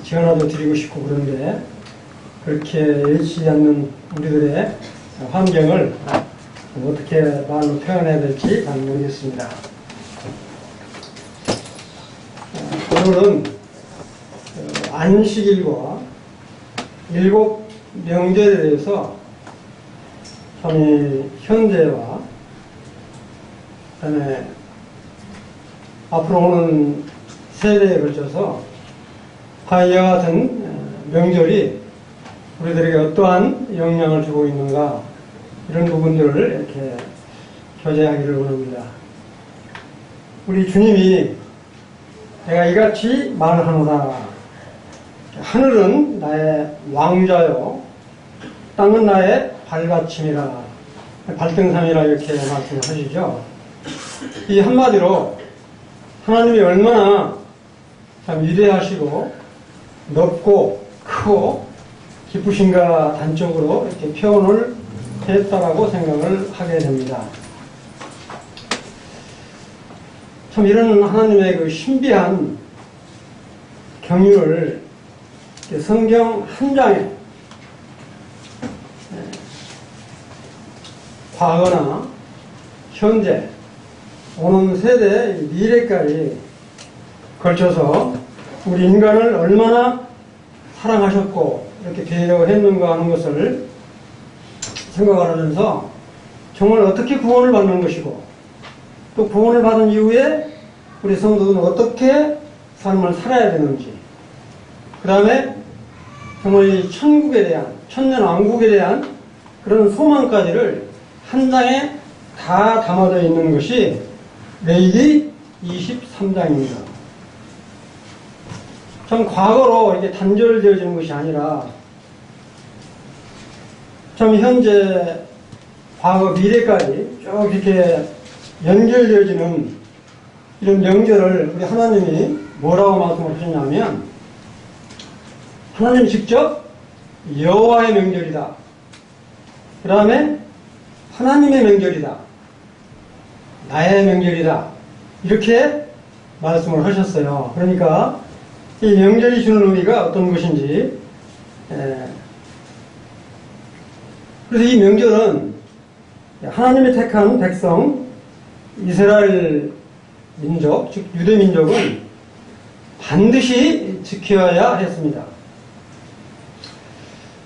전화도 드리고 싶고 그런데 그렇게 예치지 않는 우리들의 환경을 어떻게 말로 표현해야 될지 잘 모르겠습니다. 오늘은 안식일과 일곱 명절에 대해서 참 현재와 그다음에 앞으로 오는 세대에 걸쳐서 과연 이와 같은 명절이 우리들에게 어떠한 영향을 주고 있는가, 이런 부분들을 이렇게 교제하기를 원합니다. 우리 주님이 내가 이같이 말하노라. 하늘은 나의 왕자요, 땅은 나의 발받침이라, 발등상이라 이렇게 말씀을 하시죠. 이 한마디로 하나님이 얼마나 참 위대하시고 넓고 크고 기쁘신가 단적으로 이렇게 표현을 했다라고 생각을 하게 됩니다. 참 이런 하나님의 그 신비한 경륜을 성경 한 장에 과거나 현재, 오는 세대, 미래까지 걸쳐서 우리 인간을 얼마나 사랑하셨고 이렇게 배려했는가 하는 것을 생각을 하면서 정말 어떻게 구원을 받는 것이고 또 구원을 받은 이후에 우리 성도들은 어떻게 삶을 살아야 되는지, 그 다음에 정말 이 천국에 대한, 천년왕국에 대한 그런 소망까지를 한 장에 다 담아져 있는 것이 레위기 23장입니다. 참 과거로 이게 단절되어지는 것이 아니라 참 현재, 과거, 미래까지 쭉 이렇게 연결되어지는 이런 명절을 우리 하나님이 뭐라고 말씀을 하셨냐면, 하나님이 직접 여호와의 명절이다, 그 다음에 하나님의 명절이다, 나의 명절이다, 이렇게 말씀을 하셨어요. 그러니까 이 명절이 주는 의미가 어떤 것인지, 그래서 이 명절은 하나님이 택한 백성 이스라엘 민족, 즉 유대 민족은 반드시 지켜야 했습니다.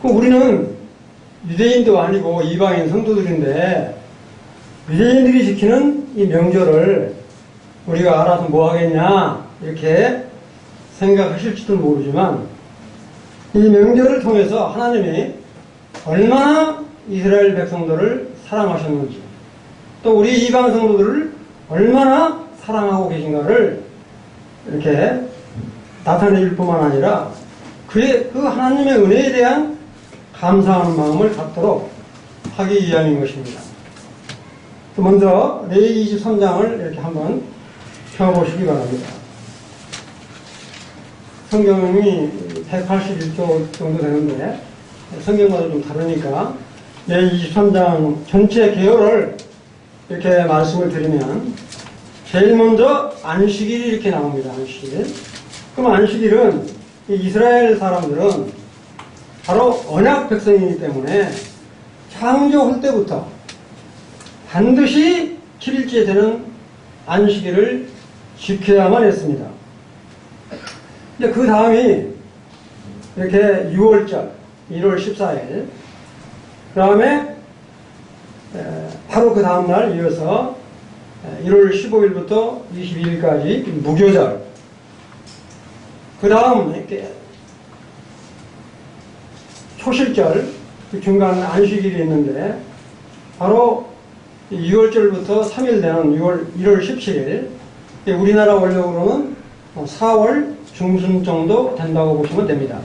우리는 유대인도 아니고 이방인 성도들인데 유대인들이 지키는 이 명절을 우리가 알아서 뭐 하겠냐 이렇게 생각하실지도 모르지만, 이 명절을 통해서 하나님이 얼마나 이스라엘 백성들을 사랑하셨는지, 또 우리 이방 성도들을 얼마나 사랑하고 계신가를 이렇게 나타낼 뿐만 아니라 그 하나님의 은혜에 대한 감사하는 마음을 갖도록 하기 위함인 것입니다. 먼저 레위기 23장을 이렇게 한번 펴보시기 바랍니다. 성경이 181조 정도 되는데 성경마다 좀 다르니까 레위기 23장 전체 개요를 이렇게 말씀을 드리면, 제일 먼저 안식일이 이렇게 나옵니다. 안식일. 그럼 안식일은 이 이스라엘 사람들은 바로 언약 백성이기 때문에 창조할 때부터 반드시 7일째 되는 안식일을 지켜야만 했습니다. 근데 그 다음이 이렇게 6월절 1월 14일, 그 다음에 바로 그 다음날 이어서 1월 15일부터 22일까지 무교절, 그 다음 이렇게 초실절, 그 중간 안식일이 있는데 바로 6월절부터 3일 되는 1월 17일, 우리나라 원력으로는 4월 중순 정도 된다고 보시면 됩니다.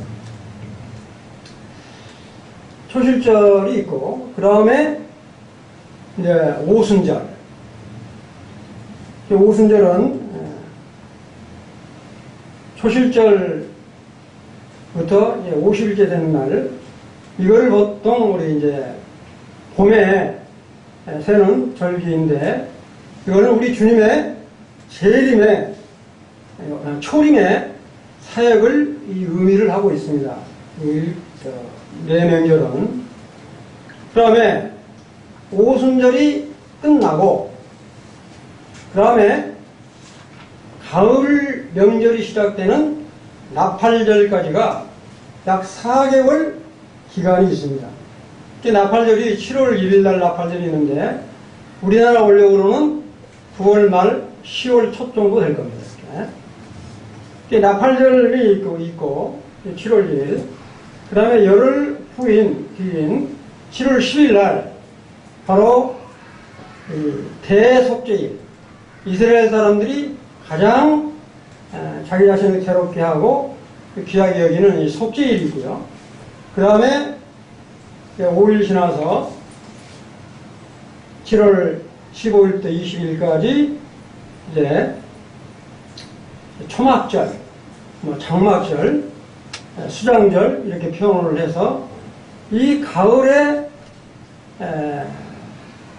초실절이 있고, 그 다음에 이제 오순절. 오순절은 초실절부터 50일째 되는 날, 이거를 보통 우리 이제 봄에 새는 절기인데, 이거는 우리 주님의 재림의 초림의 사역을 이 의미를 하고 있습니다. 네 명절은. 그 다음에 오순절이 끝나고 그 다음에 가을 명절이 시작되는 나팔절까지가 약 4개월 기간이 있습니다. 나팔절이 7월 1일 날 나팔절이 있는데 우리나라 원력으로는 9월 말 10월 초 정도 될 겁니다. 나팔절이 있고 7월 1일 그 다음에 열흘 뒤인 7월 10일 날 바로 대속죄일, 이스라엘 사람들이 가장 자기 자신을 괴롭게 하고 귀하게 여기는 이 속죄일이고요. 그 다음에 5일 지나서 7월 15일부터 20일까지 이제 초막절, 장막절, 수장절 이렇게 표현을 해서 이 가을에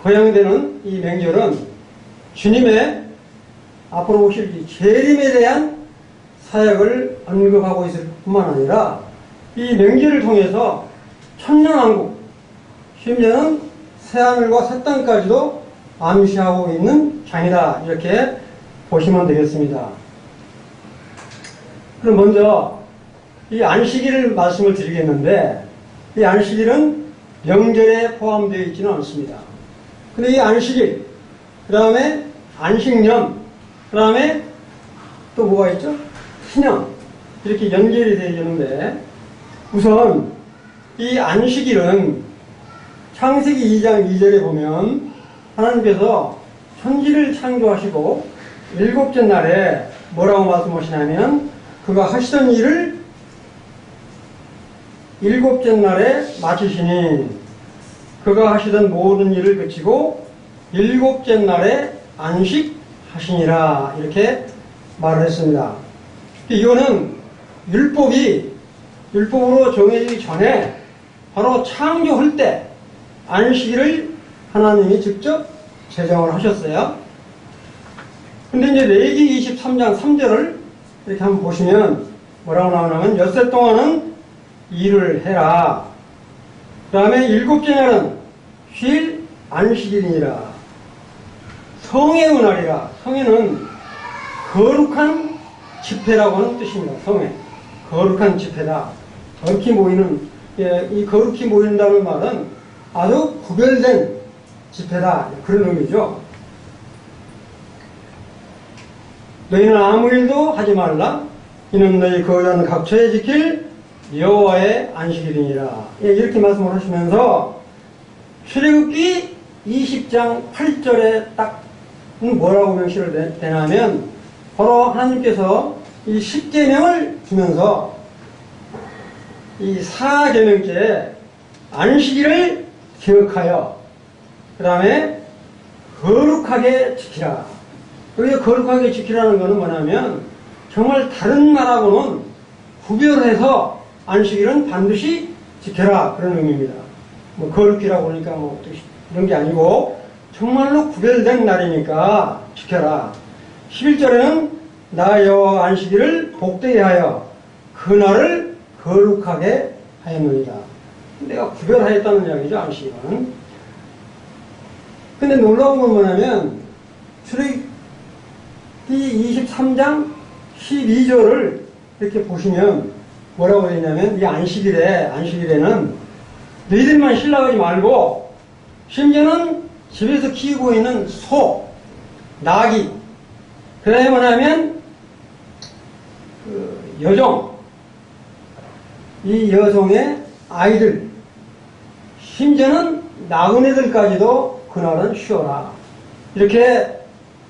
거행되는 이 명절은 주님의 앞으로 오실 이 재림에 대한 사역을 언급하고 있을 뿐만 아니라 이 명절을 통해서 천년왕국, 심지어는 새하늘과 새 땅까지도 암시하고 있는 장이다, 이렇게 보시면 되겠습니다. 그럼 먼저 이 안식일을 말씀을 드리겠는데, 이 안식일은 명절에 포함되어 있지는 않습니다. 근데 이 안식일, 그 다음에 안식년, 그 다음에 또 뭐가 있죠? 신년, 이렇게 연결이 되어지는데, 우선 이 안식일은 창세기 2장 2절에 보면 하나님께서 천지를 창조하시고 일곱째 날에 뭐라고 말씀하시냐면 그가 하시던 일을 일곱째 날에 마치시니 그가 하시던 모든 일을 그치고 일곱째 날에 안식하시니라, 이렇게 말을 했습니다. 이거는 율법으로 정해지기 전에 바로 창조할 때 안식일을 하나님이 직접 제정을 하셨어요. 근데 이제 레위기 23장 3절을 이렇게 한번 보시면 뭐라고 나오냐면 엿새 동안은 일을 해라. 그 다음에 일곱째 날은 쉴 안식일이니라. 성의 은날이라. 성회는 거룩한 집회라고 하는 뜻입니다. 성회. 거룩한 집회다. 거룩히 모이는, 이 거룩히 모인다는 말은 아주 구별된 집회다, 그런 의미죠. 너희는 아무 일도 하지 말라. 이는 너희 거룩한 각처에 지킬 여호와의 안식일이니라. 이렇게 말씀을 하시면서 출애굽기 20장 8절에 딱 뭐라고 명시를 되냐면 바로 하나님께서 이 10계명을 주면서 이 4계명째 안식일을 기억하여 그 다음에 거룩하게 지키라. 여기 거룩하게 지키라는 것은 뭐냐면 정말 다른 말하고는 구별해서 안식일은 반드시 지켜라, 그런 의미입니다. 뭐 거룩이라고 그러니까 뭐 이런 게 아니고 정말로 구별된 날이니까 지켜라. 11절에는 나 여호와 안식일을 복되게 하여 그날을 거룩하게 하였느니라. 내가 구별하였다는 이야기죠, 안식일은. 근데 놀라운 건 뭐냐면 출애굽기 23장 12절을 이렇게 보시면 뭐라고 되어 있냐면 이 안식일에는 너희들만 신랑하지 말고 심지어는 집에서 키우고 있는 소, 나귀, 그 다음에 뭐냐면 여종, 이 여종의 아이들, 심지어는 나그네들까지도 그날은 쉬어라, 이렇게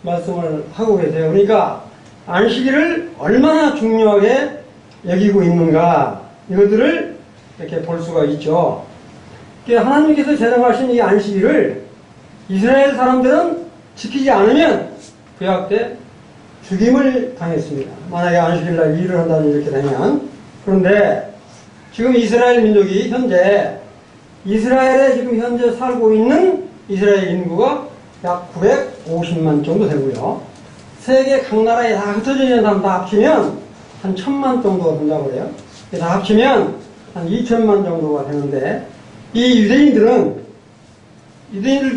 말씀을 하고 계세요. 그러니까 안식일을 얼마나 중요하게 여기고 있는가, 이것들을 이렇게 볼 수가 있죠. 하나님께서 제정하신 이 안식일을 이스라엘 사람들은 지키지 않으면 구약 때 죽임을 당했습니다. 만약에 안식일날 일을 한다는 이렇게 되면. 그런데 지금 이스라엘 민족이 현재 이스라엘에 지금 현재 살고 있는 이스라엘 인구가 약 950만 정도 되고요. 세계 각 나라에 다 흩어져 있는 사람 다 합치면 한 1,000만 정도가 된다고 그래요. 다 합치면 한 2천만 정도가 되는데, 이 유대인들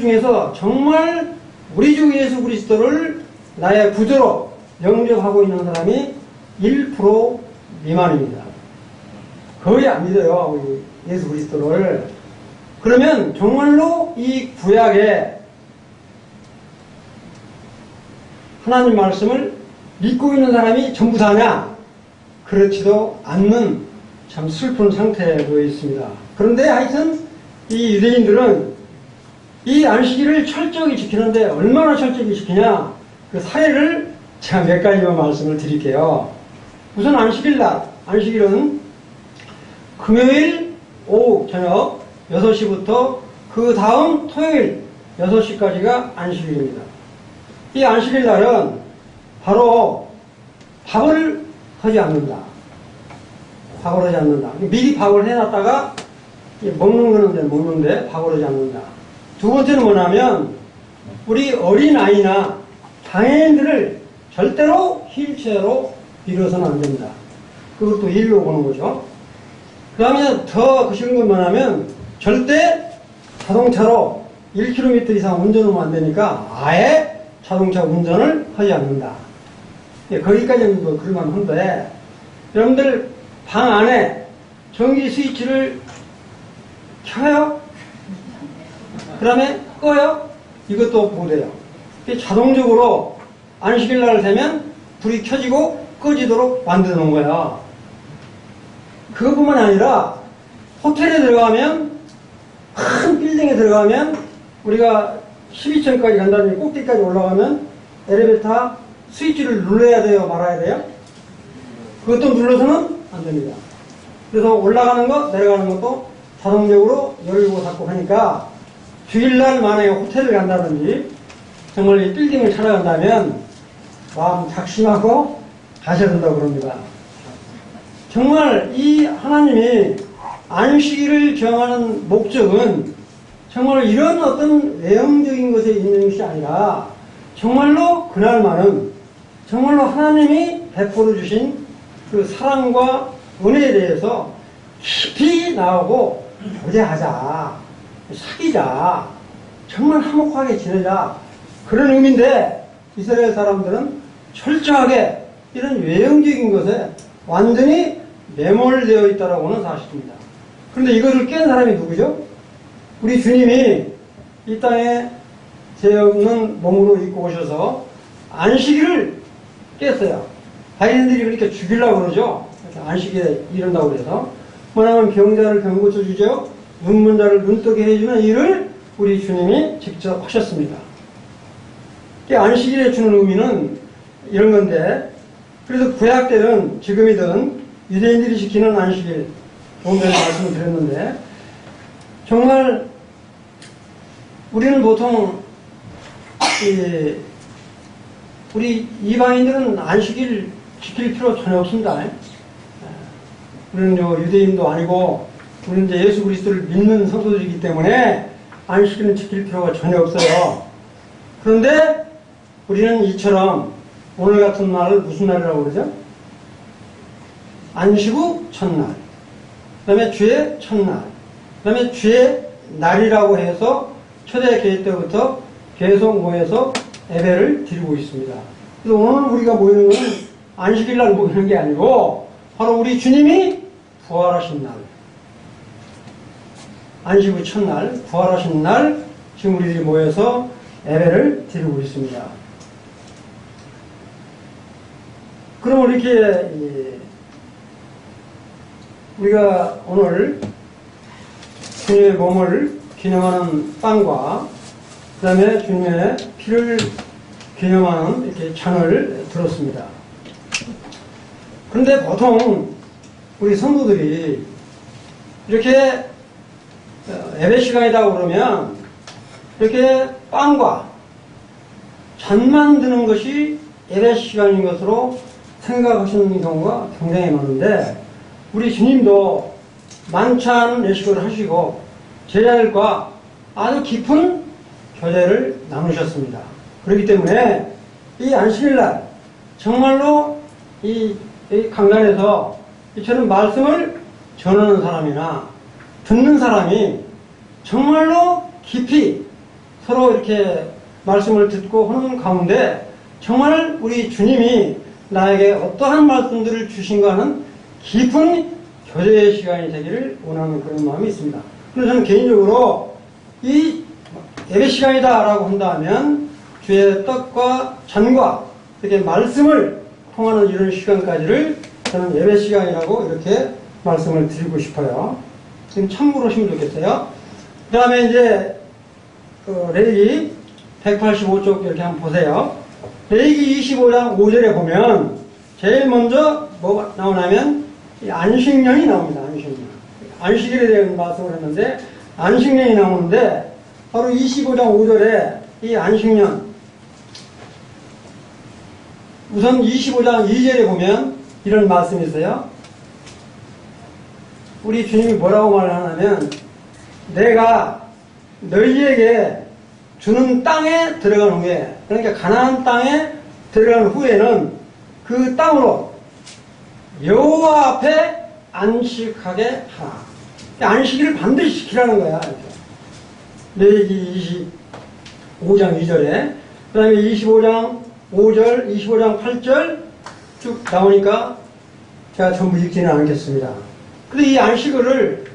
중에서 정말 우리 주 예수 그리스도를 나의 구주로 영접하고 있는 사람이 1% 미만입니다. 거의 안 믿어요, 우리 예수 그리스도를. 그러면 정말로 이 구약에 하나님 말씀을 믿고 있는 사람이 전부 다냐? 그렇지도 않는 참 슬픈 상태에 놓여 있습니다. 그런데 하여튼 이 유대인들은 이 안식일을 철저히 지키는데 얼마나 철저히 지키냐? 그 사례를 제가 몇 가지만 말씀을 드릴게요. 우선 안식일은 금요일 오후 저녁 6시부터 그 다음 토요일 6시까지가 안식일입니다. 이 안식일 날은 바로 밥을 하지 않는다. 밥을 하지 않는다. 미리 밥을 해놨다가 먹는 거는 먹는데 밥을 하지 않는다. 두 번째는 뭐냐면 우리 어린아이나 장애인들을 절대로 휠체어로 밀어서는 안 된다. 그것도 일로 보는 거죠. 그 다음에 더 쉬운 건 뭐냐면 절대 자동차로 1km 이상 운전하면 안 되니까 아예 자동차 운전을 하지 않는다. 거기까지는 뭐 그럴만 한데, 여러분들 방 안에 전기 스위치를 켜요? 그 다음에 꺼요? 이것도 못해요. 자동적으로 안식일 날 되면 불이 켜지고 꺼지도록 만들어 놓은 거야. 그것뿐만 아니라 호텔에 들어가면, 큰 빌딩에 들어가면 우리가 12층까지 간다든지 꼭대기까지 올라가면 엘리베이터 스위치를 눌러야 돼요? 말아야 돼요? 그것도 눌러서는 안 됩니다. 그래서 올라가는 것, 내려가는 것도 자동적으로 열고 닫고 하니까 주일날 만약에 호텔을 간다든지 정말 이 빌딩을 찾아간다면 마음 작심하고 가셔야 된다고 그럽니다. 정말 이 하나님이 안식일을 정하는 목적은 정말 이런 어떤 외형적인 것에 있는 것이 아니라 정말로 그날만은 정말로 하나님이 베풀어 주신 그 사랑과 은혜에 대해서 깊이 나오고 교제하자, 사귀자, 정말 화목하게 지내자, 그런 의미인데 이스라엘 사람들은 철저하게 이런 외형적인 것에 완전히 매몰되어 있다라고는 사실입니다. 그런데 이거를 깬 사람이 누구죠? 우리 주님이 이 땅에 죄 없는 몸으로 입고 오셔서 안식일을 깼어요. 바리새인들이 그러니까 죽이려고 그러죠. 안식일에 이른다고 그래서. 뭐냐면 병자를 병 고쳐주죠. 눈먼 자를 눈뜨게 해주는 일을 우리 주님이 직접 하셨습니다. 안식일에 주는 의미는 이런 건데, 그래서 구약 때는 지금이든 유대인들이 지키는 안식일, 조금 전에 말씀을 드렸는데, 정말 우리는 보통 우리 이방인들은 안식일 지킬 필요 전혀 없습니다. 우리는 유대인도 아니고 우리는 이제 예수 그리스도를 믿는 성도들이기 때문에 안식일은 지킬 필요가 전혀 없어요. 그런데 우리는 이처럼 오늘 같은 날을 무슨 날이라고 그러죠? 안식 후 첫날, 그 다음에 주의 첫날, 그 다음에 주의 날이라고 해서 초대교회 때부터 계속 모여서 예배를 드리고 있습니다. 그래서 오늘 우리가 모이는 것은 안식일 날 모이는 게 아니고 바로 우리 주님이 부활하신 날, 안식 후 첫날, 부활하신 날 지금 우리들이 모여서 예배를 드리고 있습니다. 그럼 이렇게 우리가 오늘 주님의 몸을 기념하는 빵과 그 다음에 주님의 피를 기념하는 이렇게 잔을 들었습니다. 그런데 보통 우리 성도들이 이렇게 예배 시간이다 그러면 이렇게 빵과 잔만 드는 것이 예배 시간인 것으로 생각하시는 경우가 굉장히 많은데, 우리 주님도 만찬 예식을 하시고 제자들과 아주 깊은 교제를 나누셨습니다. 그렇기 때문에 이 안식일날 정말로 이 이 강단에서 이처럼 말씀을 전하는 사람이나 듣는 사람이 정말로 깊이 서로 이렇게 말씀을 듣고 하는 가운데 정말 우리 주님이 나에게 어떠한 말씀들을 주신가 하는 깊은 교제의 시간이 되기를 원하는 그런 마음이 있습니다. 그래서 저는 개인적으로 이 예배 시간이다 라고 한다면 주의 떡과 잔과 이렇게 말씀을 통하는 이런 시간까지를 저는 예배 시간이라고 이렇게 말씀을 드리고 싶어요. 지금 참고로 하시면 좋겠어요. 그 다음에 이제 레위기 185쪽 이렇게 한번 보세요. 레위기 25장 5절에 보면 제일 먼저 뭐가 나오냐면 이 안식년이 나옵니다. 안식년. 안식일에 대한 말씀을 했는데 안식년이 나오는데 바로 25장 5절에 이 안식년 우선 25장 2절에 보면 이런 말씀이 있어요. 우리 주님이 뭐라고 말하냐면 내가 너희에게 주는 땅에 들어간 후에, 그러니까 가나안 땅에 들어간 후에는 그 땅으로 여호와 앞에 안식하게 하라. 안식일을 반드시 지키라는 거야. 레위기 25장 2절에 그 다음에 25장 5절, 25장 8절 쭉 나오니까 제가 전부 읽지는 않겠습니다. 근데 이 안식일을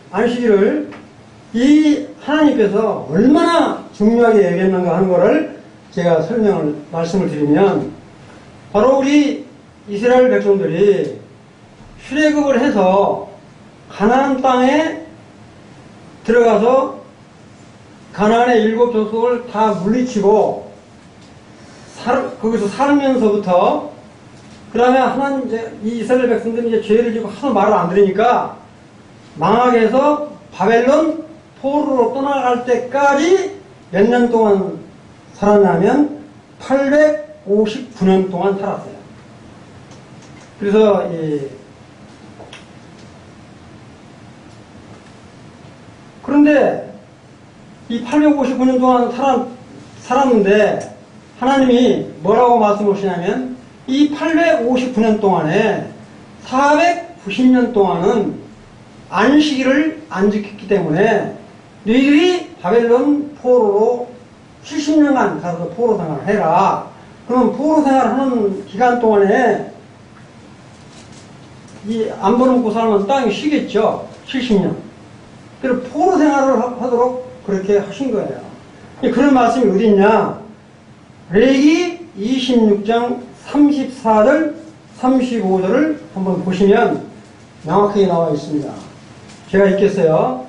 이 하나님께서 얼마나 중요하게 여겼는가 하는 것을 제가 말씀을 드리면 바로 우리 이스라엘 백성들이 출애굽을 해서 가나안 땅에 들어가서 가나안의 7 족속을 다 물리치고 거기서 살면서부터 그 다음에 하나님 이제 이 이스라엘 백성들이 이제 죄를 지고 하도 말을 안 들으니까 망하게 해서 바벨론 포로로 떠나갈 때까지 몇 년 동안 살았냐면 859년 동안 살았어요. 그래서 그런데 이 859년 동안 살았는데 하나님이 뭐라고 말씀하시냐면 이 859년 동안에 490년 동안은 안식일을 안 지켰기 때문에 너희들이 바벨론 포로로 70년간 가서 포로 생활을 해라. 그럼 포로 생활하는 기간 동안에 이 안 벌어먹고 살면 땅이 쉬겠죠. 70년. 그래서 포로 생활을 하도록 그렇게 하신 거예요. 그런 말씀이 어디 있냐? 레위기 26장 34절, 35절을 한번 보시면 명확하게 나와 있습니다. 제가 읽겠어요.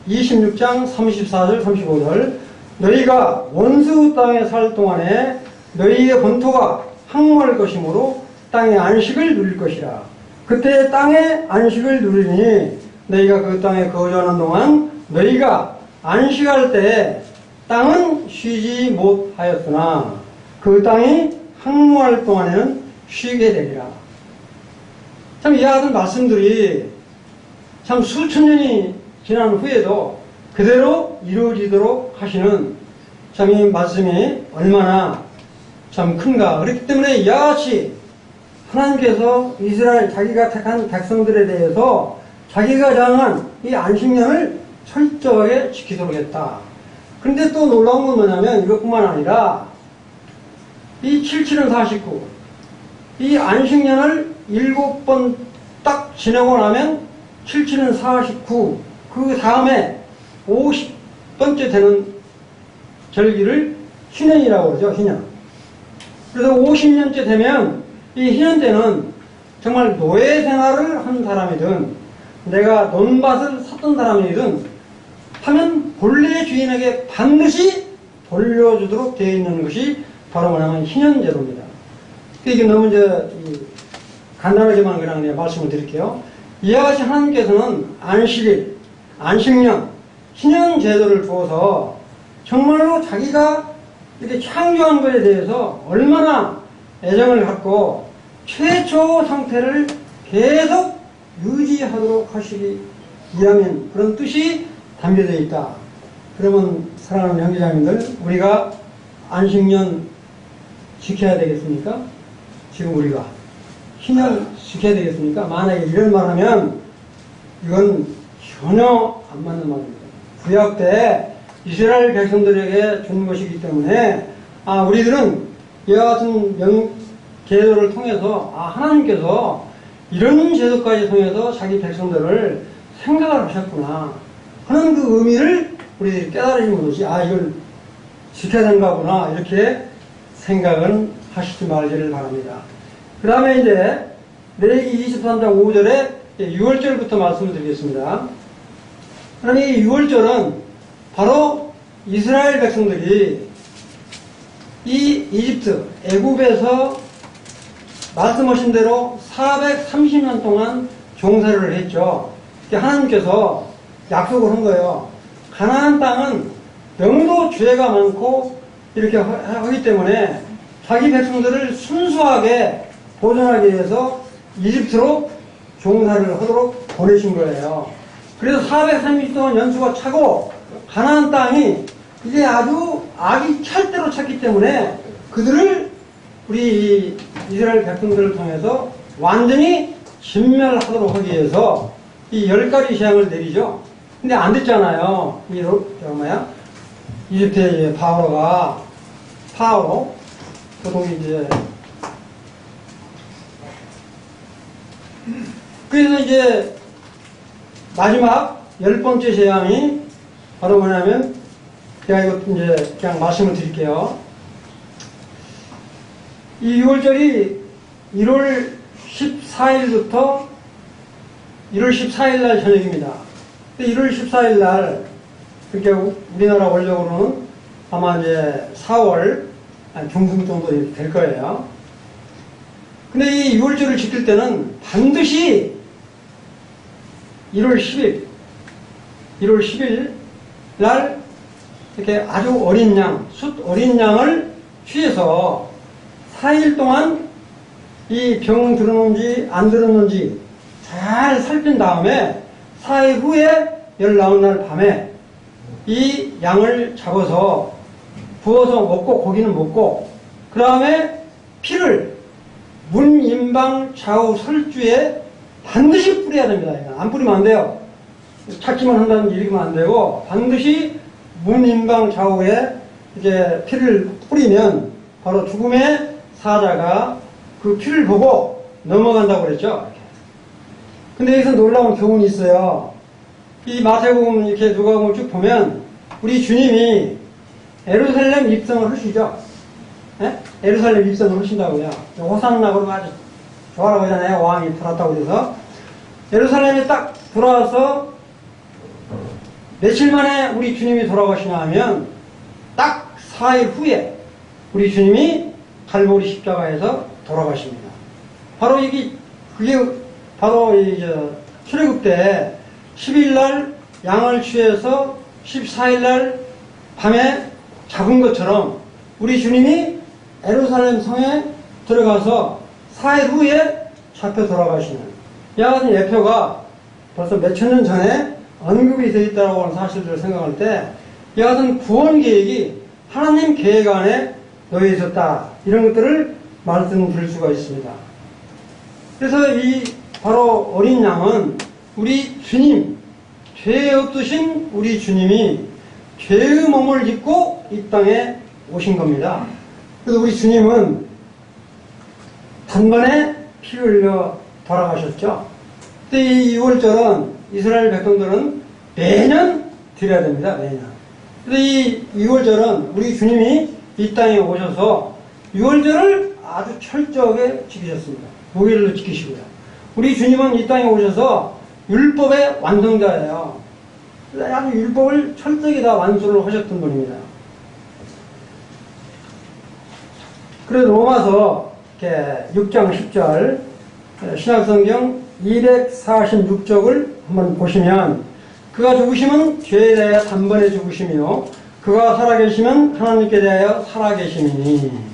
26장 34절, 35절. 너희가 원수 땅에 살 동안에 너희의 본토가 항모할 것이므로 땅의 안식을 누릴 것이라. 그때 땅의 안식을 누리니 너희가 그 땅에 거주하는 동안 너희가 안식할 때 땅은 쉬지 못하였으나 그 땅이 항모할 동안에는 쉬게 되리라. 참 이 같은 말씀들이 참 수천 년이 지난 후에도 그대로 이루어지도록 하시는 참 이 말씀이 얼마나 참 큰가. 그렇기 때문에 이와 같이 하나님께서 이스라엘 자기가 택한 백성들에 대해서 자기가 정한 이 안식년을 철저하게 지키도록 했다. 그런데 또 놀라운 건 뭐냐면 이것뿐만 아니라 이 77은 49, 이 안식년을 7번 딱 지내고 나면 77은 49, 그 다음에 50번째 되는 절기를 희년이라고 그러죠. 희년. 그래서 50년째 되면 이 희년 때는 정말 노예 생활을 한 사람이든 내가 논밭을 샀던 사람이든 하면 본래 주인에게 반드시 돌려주도록 되어 있는 것이 바로 뭐냐면 희년제도입니다. 이게 너무 이제 간단하게만 그냥 내가 말씀을 드릴게요. 이와 같이 하나님께서는 안식일, 안식년, 희년제도를 두어서 정말로 자기가 이렇게 창조한 것에 대해서 얼마나 애정을 갖고 최초 상태를 계속 유지하도록 하시기 위함인 그런 뜻이 담겨져 있다. 그러면 사랑하는 형제자매들, 우리가 안식년 지켜야 되겠습니까? 지금 우리가 희년시켜야 되겠습니까? 만약에 이런 말 하면 이건 전혀 안 맞는 말입니다. 구약 때 이스라엘 백성들에게 준 것이기 때문에 우리들은 이와 같은 제도를 통해서 하나님께서 이런 제도까지 통해서 자기 백성들을 생각을 하셨구나 하는 그 의미를 우리들이 깨달으신 것이 이걸 지켜야 되는가 보나 이렇게 생각은 하시지 말기를 바랍니다. 그 다음에 이제 레위기 23장 5절에 6월절부터 말씀을 드리겠습니다. 그러니 이 6월절은 바로 이스라엘 백성들이 이 이집트 애굽에서 말씀하신 대로 430년 동안 종사를 했죠. 하나님께서 약속을 한 거예요. 가나안 땅은 너무도 죄가 많고 이렇게 하기 때문에 자기 백성들을 순수하게 보존하기 위해서 이집트로 종사를 하도록 보내신 거예요. 그래서 430년 동안 연수가 차고 가나안 땅이 이제 아주 악이 찰대로 찼기 때문에 그들을 우리 이스라엘 백성들을 통해서 완전히 진멸하도록 하기 위해서 이 10가지 재앙을 내리죠. 근데 안 됐잖아요. 이집트의 파워로 보통 이제 그래서 이제 마지막 10번째 재앙이 바로 뭐냐면 제가 이거 이제 그냥 말씀을 드릴게요. 이 6월절이 1월 14일부터 1월 14일 날 저녁입니다. 1월 14일 날 그러니까 우리나라 원력으로는 아마 이제 4월 중순 정도 될 거예요. 근데 이 6월절을 지킬 때는 반드시 1월 10일 날 이렇게 아주 어린 양, 숫 어린 양을 취해서 4일 동안 이 병 들었는지 안 들었는지 잘 살핀 다음에 4일 후에 19날 밤에 이 양을 잡아서 구워서 먹고 고기는 먹고 그 다음에 피를 문 임방 좌우 설주에 반드시 뿌려야 됩니다. 안 뿌리면 안 돼요. 찾기만 한다든지 이러면 안 되고 반드시 문 임방 좌우에 이제 피를 뿌리면 바로 죽음의 사자가 그 피를 보고 넘어간다고 그랬죠. 근데 여기서 놀라운 교훈이 있어요. 이 마태복음 이렇게 누가복음 쭉 보면 우리 주님이 예루살렘 입성을 하시죠. 예? 예루살렘 입성을 하신다고요. 호산나 그러고 아주 좋아라고 하잖아요. 왕이 들어왔다고 그래서 예루살렘에 딱 돌아와서 며칠 만에 우리 주님이 돌아가시냐 하면 딱 4일 후에 우리 주님이 갈보리 십자가에서 돌아가십니다. 바로 그게 바로 출애굽 때 10일날 양을 취해서 14일날 밤에 잡은 것처럼 우리 주님이 예루살렘 성에 들어가서 4일 후에 잡혀 돌아가시는 이와 같은 예표가 벌써 몇천 년 전에 언급이 되어 있다고 하는 사실들을 생각할 때 이와 같은 구원 계획이 하나님 계획 안에 놓여 있었다. 이런 것들을 말씀드릴 수가 있습니다. 그래서 이 바로 어린 양은 우리 주님, 죄 없으신 우리 주님이 죄의 몸을 입고 이 땅에 오신 겁니다. 그래서 우리 주님은 단번에 피 흘려 돌아가셨죠. 근데 이 6월절은 이스라엘 백성들은 매년 드려야 됩니다. 매년. 근데 이 6월절은 우리 주님이 이 땅에 오셔서 6월절을 아주 철저하게 지키셨습니다. 무일로 지키시고요. 우리 주님은 이 땅에 오셔서 율법의 완성자예요. 아주 율법을 철저히 다 완수를 하셨던 분입니다. 그래서 로마서 6장 10절 신약성경 246쪽을 한번 보시면 그가 죽으심은 죄에 대하여 단번에 죽으심이요 그가 살아계시면 하나님께 대하여 살아계심이니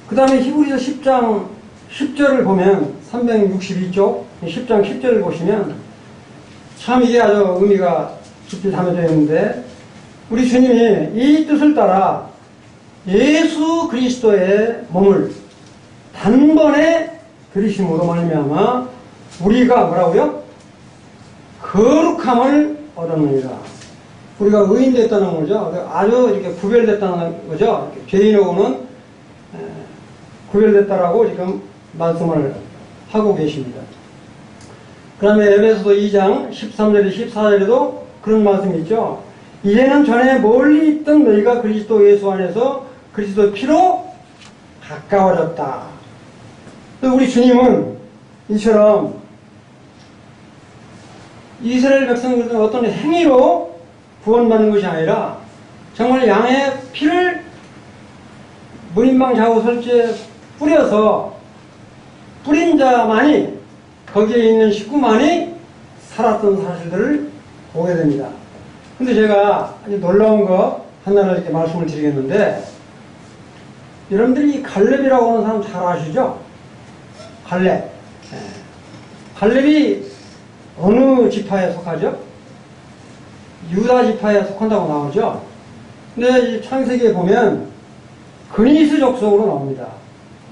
그 다음에 히브리서 10장 10절을 보면 362쪽 10장 10절을 보시면 참 이게 아주 의미가 깊이 담겨져 있는데 우리 주님이 이 뜻을 따라 예수 그리스도의 몸을 단번에 들이심으로 말미암아 우리가 뭐라고요? 거룩함을 얻었느니라. 우리가 의인 됐다는 거죠. 아주 이렇게 구별됐다는 거죠. 죄인하고는 구별됐다라고 지금 말씀을 하고 계십니다. 그 다음에 에베소서 2장 13절에 14절에도 그런 말씀이 있죠. 이제는 전에 멀리 있던 너희가 그리스도 예수 안에서 그리스도 피로 가까워졌다. 우리 주님은 이처럼 이스라엘 백성들은 어떤 행위로 구원받는 것이 아니라 정말 양의 피를 문인방 좌우 설주에 뿌려서 뿌린 자만이 거기에 있는 식구만이 살았던 사실들을 보게 됩니다. 근데 제가 아주 놀라운 거 하나를 이렇게 말씀을 드리겠는데, 여러분들이 이 갈렙이라고 하는 사람 잘 아시죠? 갈렙. 갈렙이 어느 지파에 속하죠? 유다 지파에 속한다고 나오죠? 근데 이 창세기에 보면 그니스 족속으로 나옵니다.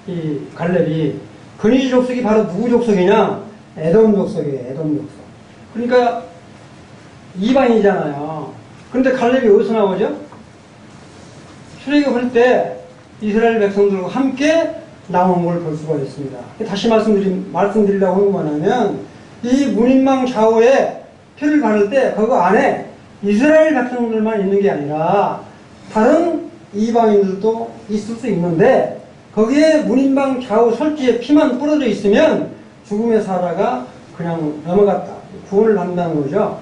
이 갈렙이. 그니스 족속이 바로 누구 족속이냐? 에돔 족속이에요. 에돔 족속. 그러니까 이방이잖아요. 그런데 갈렙이 어디서 나오죠? 출애굽할 때 이스라엘 백성들과 함께 나온 걸 볼 수가 있습니다. 다시 말씀드리려고 하는 건 뭐냐면, 이 문인망 좌우에 표를 바를 때 그거 안에 이스라엘 백성들만 있는 게 아니라 다른 이방인들도 있을 수 있는데, 거기에 문인방 좌우 설지에 피만 뿌려져 있으면 죽음의 사자가 그냥 넘어갔다. 구원을 받는다는 거죠.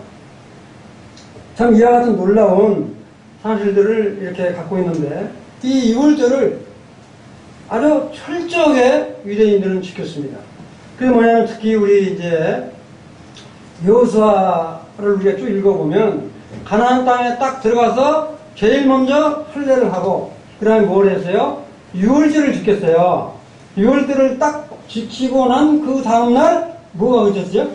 참 이와 같은 놀라운 사실들을 이렇게 갖고 있는데, 이 유월절을 아주 철저하게 유대인들은 지켰습니다. 그게 뭐냐면, 특히 우리 이제 여호수아를 우리가 쭉 읽어보면 가나안 땅에 딱 들어가서 제일 먼저 할례를 하고, 그 다음에 뭘 했어요? 유월절을 지켰어요. 유월절을 딱 지키고 난 그 다음날 뭐가 그쳤죠?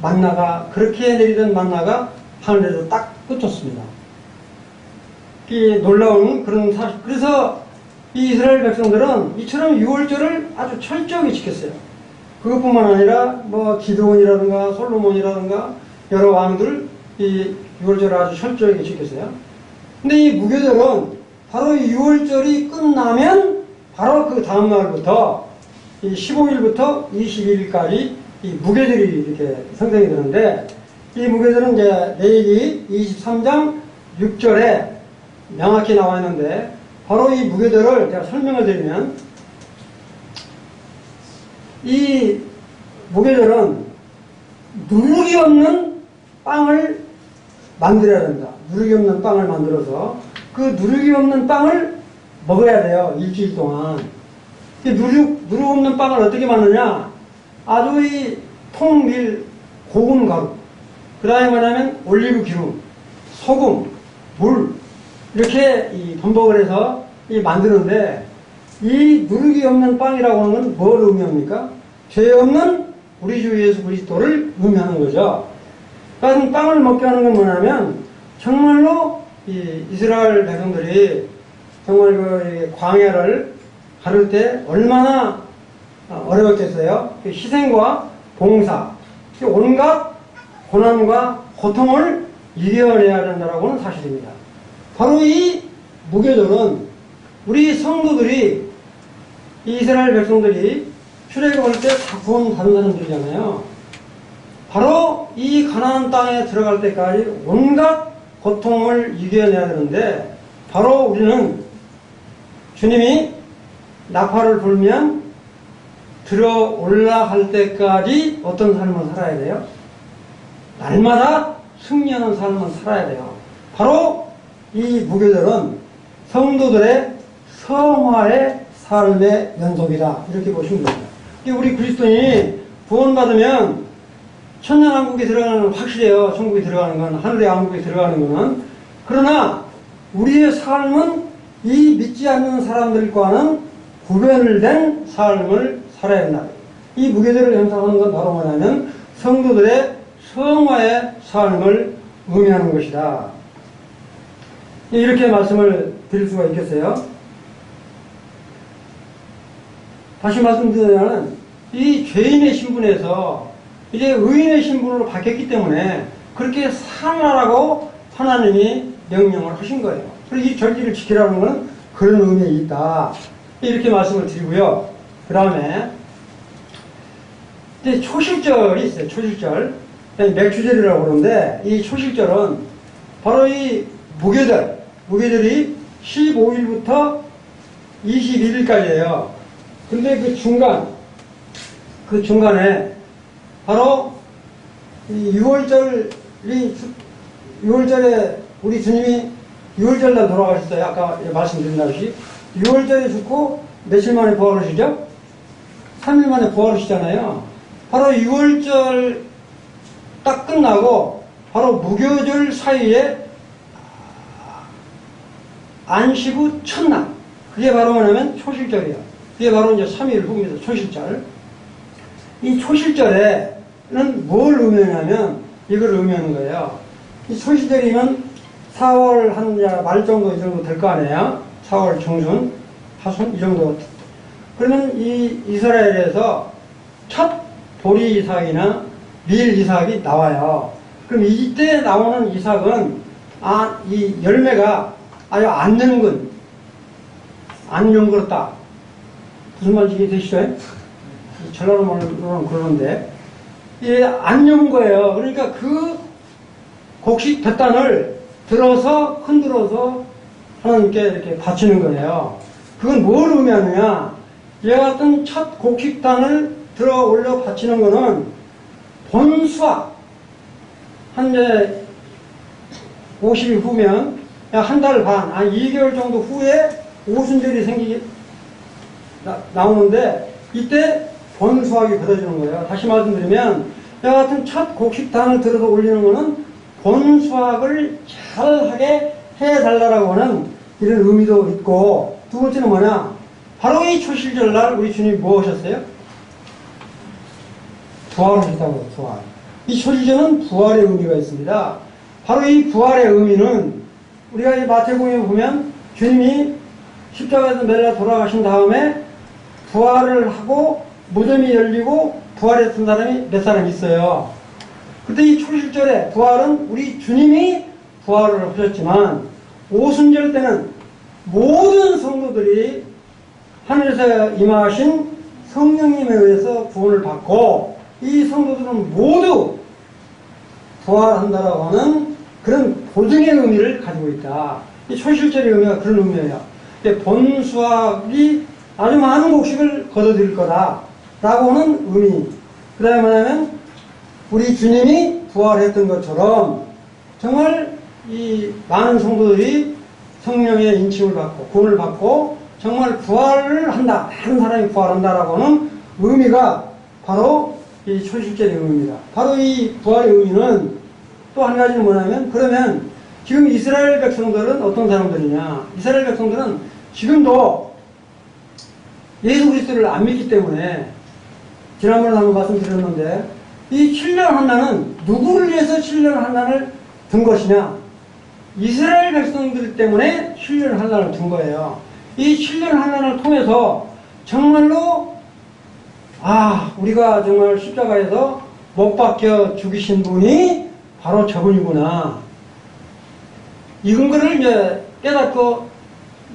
만나가, 그렇게 내리던 만나가 하늘에서 딱 그쳤습니다. 이 놀라운 그런 사실. 그래서 이 이스라엘 백성들은 이처럼 유월절을 아주 철저하게 지켰어요. 그것뿐만 아니라 뭐 기드온이라든가 솔로몬이라든가 여러 왕들 이 유월절을 아주 철저하게 지켰어요. 근데 이 무교절은 바로 이 유월절이 끝나면 바로 그 다음 날부터 이 15일부터 21일까지 이 무교절이 이렇게 성생이 되는데, 이 무교절은 이제 레위기 23장 6절에 명확히 나와 있는데, 바로 이 무교절을 제가 설명을 드리면, 이 무교절은 누룩이 없는 빵을 만들어야 된다. 누룩이 없는 빵을 만들어서 그 누룩이 없는 빵을 먹어야 돼요. 일주일 동안. 누룩 없는 빵을 어떻게 만드냐? 아주 이 통밀 고운 가루, 그 다음에 뭐냐면 올리브 기름, 소금, 물, 이렇게 이 번복을 해서 만드는데, 이 누룩이 없는 빵이라고 하는 건 뭘 의미합니까? 죄 없는 우리 주 예수 그리스도를 의미하는 거죠. 그러니까 빵을 먹게 하는 건 뭐냐면, 정말로 이 이스라엘 백성들이 정말 그 광야를 가를 때 얼마나 어려웠겠어요? 희생과 봉사, 온갖 고난과 고통을 이겨내야 된다고 하는 사실입니다. 바로 이 무교절은 우리 성도들이, 이 이스라엘 백성들이 출애굽할 때 다 구원 받은 사람들이잖아요. 바로 이 가나안 땅에 들어갈 때까지 온갖 고통을 이겨내야 되는데, 바로 우리는 주님이 나팔을 불면 들어 올라갈 때까지 어떤 삶을 살아야 돼요? 날마다 승리하는 삶을 살아야 돼요. 바로 이 무교절은 성도들의 성화의 삶의 연속이다. 이렇게 보시면 됩니다. 우리 그리스도인이 구원받으면 천년왕국에 들어가는 건 확실해요. 천국에 들어가는 건, 하늘의 왕국에 들어가는 거는. 그러나 우리의 삶은 이 믿지 않는 사람들과는 구별된 삶을 살아야 된다. 이 무교절을 형성하는 건 바로 뭐냐면 성도들의 성화의 삶을 의미하는 것이다. 이렇게 말씀을 드릴 수가 있겠어요? 다시 말씀드리자면 이 죄인의 신분에서 이제 의인의 신분으로 바뀌었기 때문에 그렇게 살아라고 하나님이 명령을 하신 거예요. 그래서 이 절기를 지키라는 것은 그런 의미가 있다. 이렇게 말씀을 드리고요. 그 다음에 초실절이 있어요. 초실절. 맥주절이라고 그러는데 이 초실절은 바로 이 무교절, 무교절이 15일부터 21일까지예요. 근데 그 중간에 바로 이 6월절에 우리 주님이 6월절날 돌아가셨어요. 아까 말씀드린다시피 6월절에 죽고 며칠 만에 부활하시죠? 3일 만에 부활하시잖아요. 바로 6월절 딱 끝나고 바로 무교절 사이에 안식 후 첫날, 그게 바로 뭐냐면 초실절이에요. 그게 바로 이제 3일 후입니다. 초실절. 이 초실절에는 뭘 의미하냐면 이걸 의미하는 거예요. 이 초실절이면 4월 한 말 정도 이 정도 될 거 아니에요. 4월 중순, 하순 이 정도. 그러면 이 이스라엘에서 첫 보리 이삭이나 밀 이삭이 나와요. 그럼 이때 나오는 이삭은 이 열매가 아주 안 연근, 안 연그럽다. 무슨 말인지 이해되시죠? 전라도 말로는 그러는데 안 연은 거예요. 그러니까 그 곡식 뱃단을 들어서 흔들어서 하나님께 이렇게 바치는 거예요. 그건 뭘 의미하느냐? 이와 같은 첫 곡식단을 들어 올려 바치는 거는 본수확 한 50일 후면 한 달 반, 2개월 정도 후에 오순절이 나오는데 이때 본수확이 벌어지는 거예요. 다시 말씀드리면 이와 같은 첫 곡식단을 들어서 올리는 거는 본수확을 잘하게 해달라고 하는 이런 의미도 있고, 두 번째는 뭐냐? 바로 이 초실절날 우리 주님이 뭐 하셨어요? 부활하셨다고, 부활. 이 초실절은 부활의 의미가 있습니다. 바로 이 부활의 의미는 우리가 이 마태복음에 보면 주님이 십자가에서 매달려 돌아가신 다음에 부활을 하고 무덤이 열리고 부활했던 사람이 몇 사람 있어요. 근데 이 초실절에 부활은 우리 주님이 부활을 하셨지만 오순절 때는 모든 성도들이 하늘에서 임하신 성령님에 의해서 구원을 받고 이 성도들은 모두 부활한다라고 하는 그런 보증의 의미를 가지고 있다. 이 초실절의 의미가 그런 의미예요. 본수확이 아주 많은 곡식을 거둬들일 거다라고 하는 의미. 그 다음에 뭐냐면 우리 주님이 부활했던 것처럼 정말 이 많은 성도들이 성령의 인침을 받고 구원을 받고 정말 부활을 한다. 다른 사람이 부활한다라고 하는 의미가 바로 이 초실절의 의미입니다. 바로 이 부활의 의미는 또 한 가지는 뭐냐면 그러면 지금 이스라엘 백성들은 어떤 사람들이냐? 이스라엘 백성들은 지금도 예수 그리스도를 안 믿기 때문에 지난번에 한번 말씀드렸는데 이 7년 환난은 누구를 위해서 7년 환난을 든 것이냐? 이스라엘 백성들 때문에 7년 환난을 든 거예요. 이 7년 환난을 통해서 정말로 우리가 정말 십자가에서 못 박혀 죽이신 분이 바로 저분이구나. 이런 거를 이제 깨닫고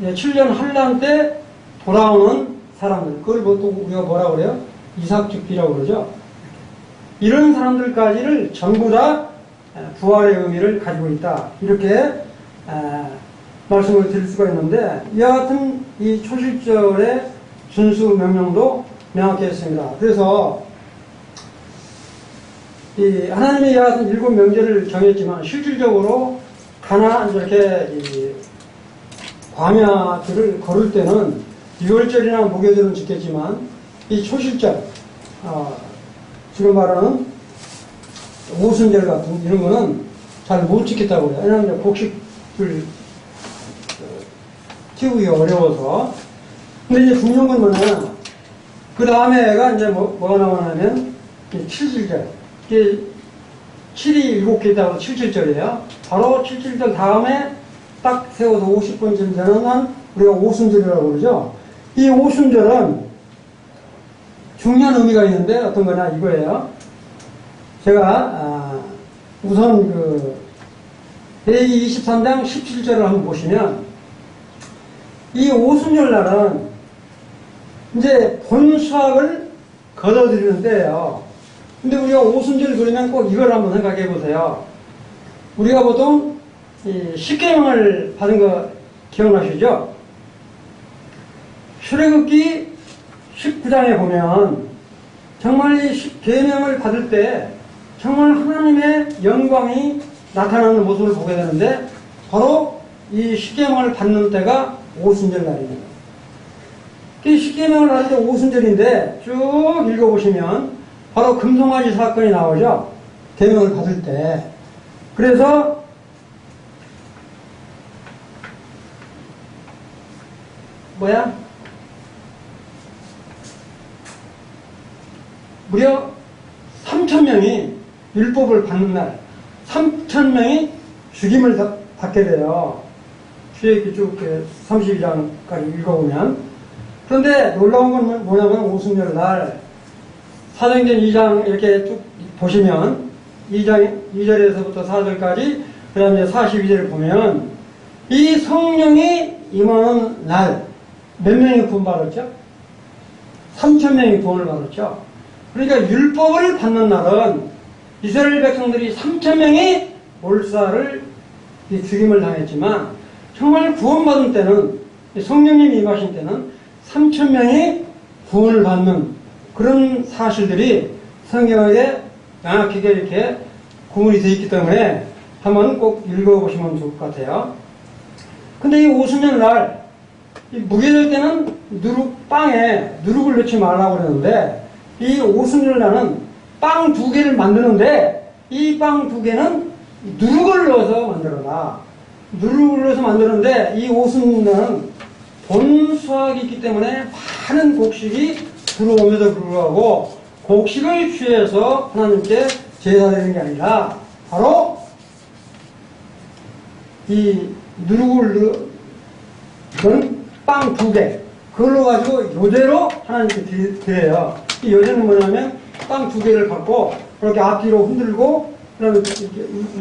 7년 환난 때 돌아오는 사람들, 그걸 보통 우리가 뭐라고 그래요? 이삭죽기라고 그러죠. 이런 사람들까지를 전부 다 부활의 의미를 가지고 있다. 이렇게 말씀을 드릴 수가 있는데 이와 같은 이 초실절의 준수 명령도 명확히 했습니다. 그래서 이 하나님이 이와 같은 7명절을 정했지만 실질적으로 이렇게 이 광야길을 걸을 때는 6월절이나 무교절은 지켰지만 이 초실절 지금 말하는 오순절 같은 이런 거는 잘 못 지켰다고 해요. 왜냐하면 곡식을 키우기 어려워서. 근데 이제 중요한 건 뭐냐면 그 다음에가 이제 뭐가 나오냐면 7일절. 이게 7이 7개 있다고 7절이에요. 바로 7절절 다음에 딱 세워서 50번쯤 되는 한 우리가 오순절이라고 그러죠. 이 오순절은 중요한 의미가 있는데 어떤 거냐 이거예요. 제가 우선 레위기 23장 17절을 한번 보시면 이 오순절 날은 이제 본수학을 거둬들이는 때예요. 근데 우리가 오순절 그러면 꼭 이걸 한번 생각해 보세요. 우리가 보통 이 십계명을 받은 거 기억나시죠? 출애굽기 19장에 보면 정말 이 계명을 받을 때 정말 하나님의 영광이 나타나는 모습을 보게 되는데 바로 이 십계명을 받는 때가 오순절 날입니다. 이 십계명을 받을 때 오순절인데 쭉 읽어보시면 바로 금송아지 사건이 나오죠. 계명을 받을 때. 그래서 무려 3,000명이 율법을 받는 날 3,000명이 죽임을 받게 돼요. 출애굽기 쭉 32장까지 읽어보면. 그런데 놀라운 건 뭐냐면 오순절 날 사도행전 2장 이렇게 쭉 보시면 2장 2절에서부터 4절까지 그 다음에 42절을 보면 이 성령이 임하는 날 몇 명이 구원받았죠? 3,000명이 구원을 받았죠. 그러니까 율법을 받는 날은 이스라엘 백성들이 3,000명이 몰살을 죽임을 당했지만 정말 구원받은 때는 성령님이 임하신 때는 3,000명이 구원을 받는 그런 사실들이 성경에 명확하게 이렇게 구분이 되어 있기 때문에 한번 꼭 읽어보시면 좋을 것 같아요. 근데 이 오순절 날 무게될 때는 빵에 누룩을 넣지 말라고 그러는데 이 오순절 날은 빵 2개를 만드는데 이 빵 2개는 누룩을 넣어서 만들어라. 누룩을 넣어서 만드는데 이 오순절은 본수학이 있기 때문에 많은 곡식이 들어옴에도 불구하고 곡식을 취해서 하나님께 제사드리는 게 아니라 바로 이 누룩을 넣은 빵 2개 그걸로 가지고 요대로 하나님께 드려요. 이 요대는 뭐냐면 빵 2개를 갖고 그렇게 앞뒤로 흔들고 그다음에 이렇게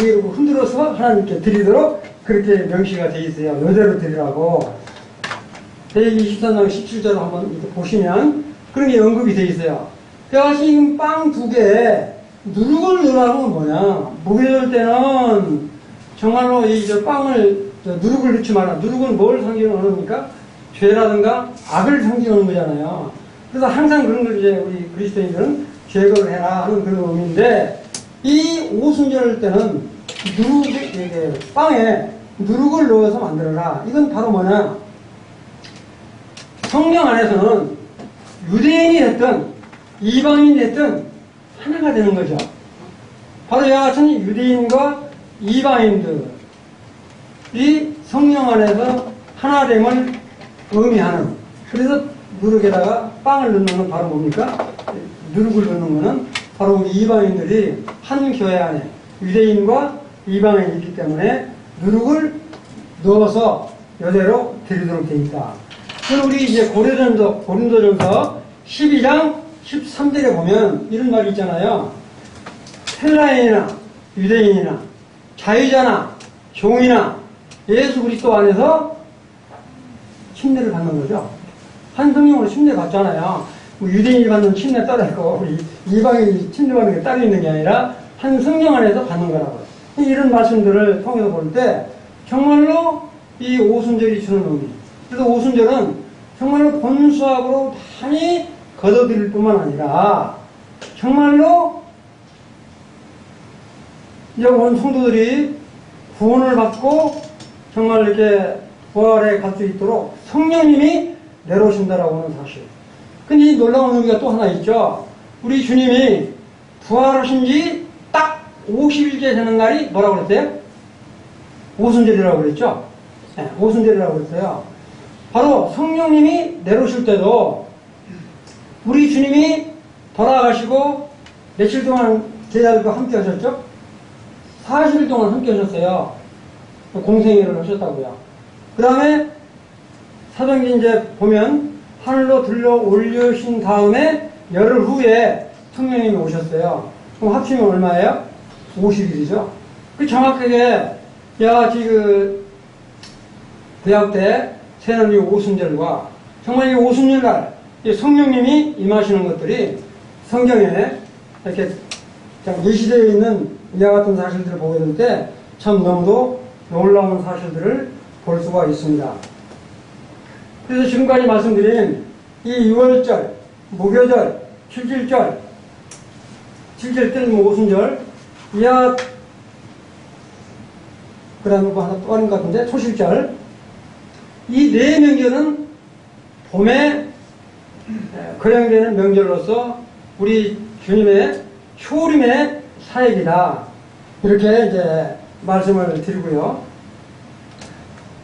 위로 흔들어서 하나님께 드리도록 그렇게 명시가 되어 있어요. 요대로 드리라고. 레위기 23장 17절을 한번 보시면 그런 게 언급이 되어 있어요. 그래서 지금 빵 2개에 누룩을 넣으라는 건 뭐냐? 무게될 때는 정말로 이 빵을 누룩을 넣지 마라. 누룩은 뭘 상징합니까? 죄라든가 악을 상징하는 거잖아요. 그래서 항상 그런 걸 이제 우리 그리스도인들은 제거를 해라 하는 그런 의미인데 이 오순절 때는 빵에 누룩을 넣어서 만들어라. 이건 바로 뭐냐? 성령 안에서는 유대인이 됐든 이방인이 됐든 하나가 되는 거죠. 바로 이와 같은 유대인과 이방인들이 성령 안에서 하나됨을 의미하는. 그래서 누룩에다가 빵을 넣는 건 바로 뭡니까? 누룩을 넣는 거는 바로 우리 이방인들이 한 교회 안에 유대인과 이방인이 있기 때문에 누룩을 넣어서 여대로 드리도록 되어 있다. 그럼 우리 이제 고린도전서 12장 13절에 보면 이런 말이 있잖아요. 헬라인이나 유대인이나 자유자나 종이나 예수 그리스도 안에서 침례를 받는 거죠. 한 성령으로 침례 받잖아요. 뭐 유대인이 받는 침례 따로 있고 우리 이방인이 침례 받는 게 따로 있는 게 아니라 한 성령 안에서 받는 거라고요. 이런 말씀들을 통해서 볼 때 정말로 이 오순절이 주는 의미. 그래서 오순절은 정말로 본수학으로 많이 거둬들일 뿐만 아니라 정말로 온 성도들이 구원을 받고 정말 이렇게 부활에 갈 수 있도록 성령님이 내려오신다라고 하는 사실. 근데 이 놀라운 의미가 또 하나 있죠. 우리 주님이 부활하신 지 딱 50일째 되는 날이 뭐라고 그랬어요? 오순절이라고 그랬죠? 네, 오순절이라고 그랬어요. 바로 성령님이 내려오실 때도 우리 주님이 돌아가시고 며칠 동안 제자들과 함께 하셨죠? 40일 동안 함께 하셨어요. 공생애를 하셨다고요. 그 다음에 사도행전 이제 보면 하늘로 들려 올려신 다음에 열흘 후에 성령님이 오셨어요. 그럼 합치면 얼마예요? 50일이죠. 그 정확하게 지금 구약 때 새날이 오순절과 정말 이 오순절날 성령님이 임하시는 것들이 성경에 이렇게 예시되어 있는 이와 같은 사실들을 보게 될 때 참 너무도 놀라운 사실들을 볼 수가 있습니다. 그래서 지금까지 말씀드린 이 6월절, 무교절, 7.7절, 7.7절, 오순절, 그 다음에 뭐 하나 또 하는 것 같은데, 초실절, 이 네 명절은 봄에 거행되는 명절로서 우리 주님의 효림의 사역이다. 이렇게 이제 말씀을 드리고요.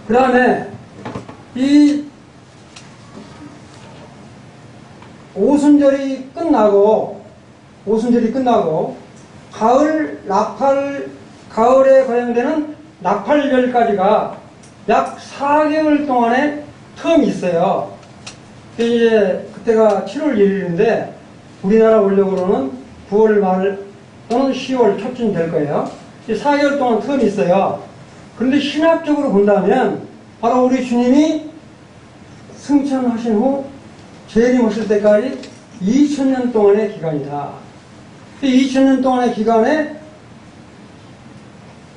그 다음에 이 오순절이 끝나고 가을에 거행되는 나팔절까지가 약 4개월 동안의 텀이 있어요. 이제 그때가 7월 1일인데 우리나라 원력으로는 9월 말 또는 10월 초쯤 될 거예요. 4개월 동안 텀이 있어요. 그런데 신학적으로 본다면 바로 우리 주님이 승천하신 후 재림하실 때까지 2000년 동안의 기간이다. 이 2000년 동안의 기간에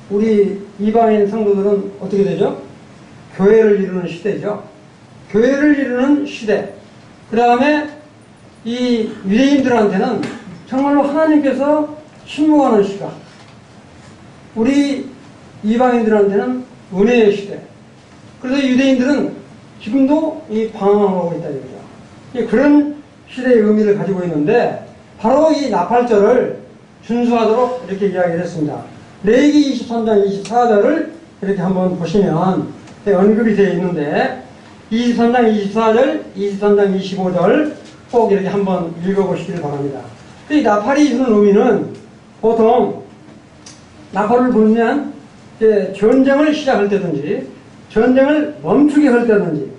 우리 이방인 성도들은 어떻게 되죠? 교회를 이루는 시대죠. 교회를 이루는 시대. 그 다음에 이 유대인들한테는 정말로 하나님께서 침묵하는 시간. 우리 이방인들한테는 은혜의 시대. 그래서 유대인들은 지금도 이 방황하고 있다 이거죠. 그런 시대의 의미를 가지고 있는데 바로 이 나팔절을 준수하도록 이렇게 이야기를 했습니다. 레위기 23장 24절을 이렇게 한번 보시면 언급이 되어 있는데 23장 24절, 23장 25절 꼭 이렇게 한번 읽어보시길 바랍니다. 이 나팔이 주는 의미는 보통 나팔을 불면 전쟁을 시작할 때든지 전쟁을 멈추게 할 때든지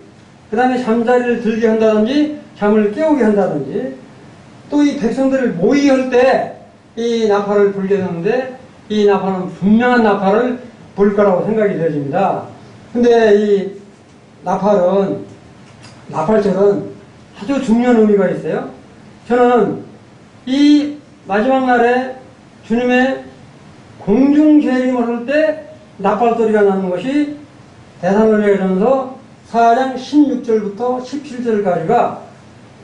그 다음에 잠자리를 들게 한다든지 잠을 깨우게 한다든지 또 이 백성들을 모이게 할 때 이 나팔을 불게 되는데 이 나팔은 분명한 나팔을 불 거라고 생각이 되어집니다. 근데 이 나팔절은 아주 중요한 의미가 있어요. 저는 이 마지막 날에 주님의 공중 재림을 할 때 나팔 소리가 나는 것이 데살로니가전서 4장 16절부터 17절까지가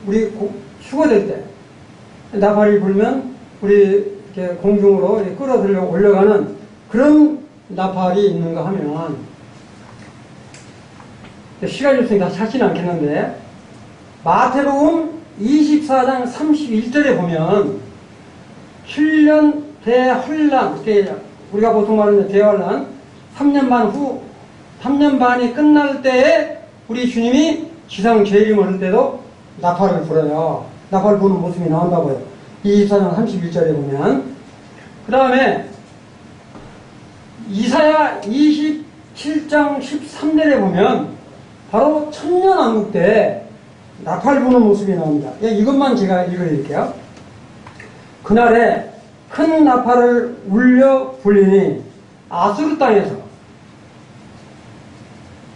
우리 휴거될 때 나팔이 불면 우리 이렇게 공중으로 이렇게 끌어들여 올려가는 그런 나팔이 있는가 하면 시간이 없으니까 다 찾지는 않겠는데 마태복음 24장 31절에 보면 7년 대환란, 우리가 보통 말하는 대환란 3년 반 후 3년 반이 끝날 때에 우리 주님이 지상 재림을 할 때도 나팔을 불어요. 나팔 부는 모습이 나온다고요. 24장 31절에 보면. 그 다음에 이사야 27장 13절에 보면 바로 천년왕국 때 나팔 부는 모습이 나옵니다. 이것만 제가 읽어드릴게요. 그날에 큰 나팔을 울려 불리니 아수르 땅에서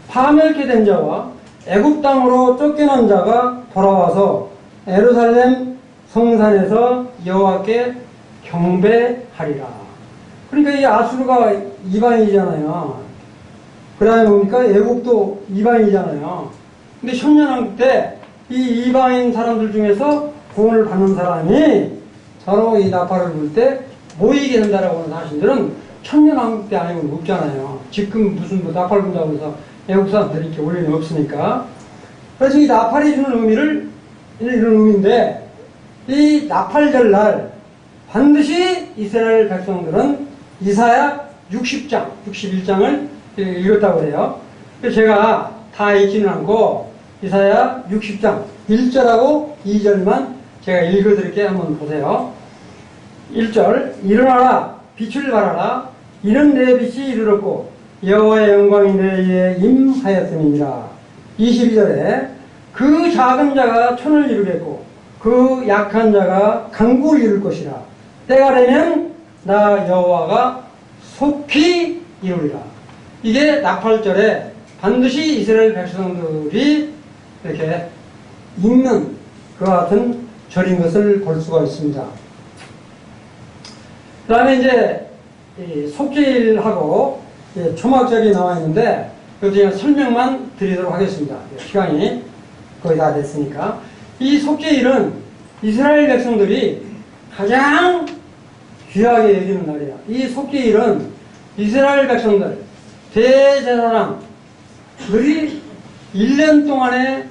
파멸케 된 자와 애굽 땅으로 쫓겨난 자가 돌아와서 예루살렘 성산에서 여호와께 경배하리라. 그러니까 이 아수르가 이방인이잖아요. 그 다음에 뭡니까? 애국도 이방인이잖아요. 근데 천년왕국 때 이 이방인 사람들 중에서 구원을 받는 사람이 바로 이 나팔을 불 때 모이게 된다라고 하는 사실들은 천년왕국 때 아니면 없잖아요. 지금 무슨 뭐 나팔 분다고 해서 애국 사람들이 이렇게 올 일은 없으니까. 그래서 이 나팔이 주는 의미를 이런 의미인데 이 나팔절 날 반드시 이스라엘 백성들은 이사야 60장, 61장을 읽었다고 해요. 그래서 제가 다 읽지는 않고 이사야 60장 1절하고 2절만 제가 읽어드릴게요. 한번 보세요. 1절 일어나라 빛을 발하라 이는 내 빛이 이르렀고 여호와의 영광이 내 위에 임하였음이니라. 22절에 그 작은 자가 천을 이루겠고 그 약한 자가 강구를 이룰 것이라. 때가 되면 나 여호와가 속히 이루리라. 이게 나팔절에 반드시 이스라엘 백성들이 이렇게 읽는 그와 같은 절인 것을 볼 수가 있습니다. 그 다음에 이제 속죄일하고 초막절이 나와 있는데 그것도 설명만 드리도록 하겠습니다. 시간이 거의 다 됐으니까. 이 속죄일은 이스라엘 백성들이 가장 귀하게 여기는 날이에요. 이 속죄일은 이스라엘 백성들, 대제사장들이 1년 동안에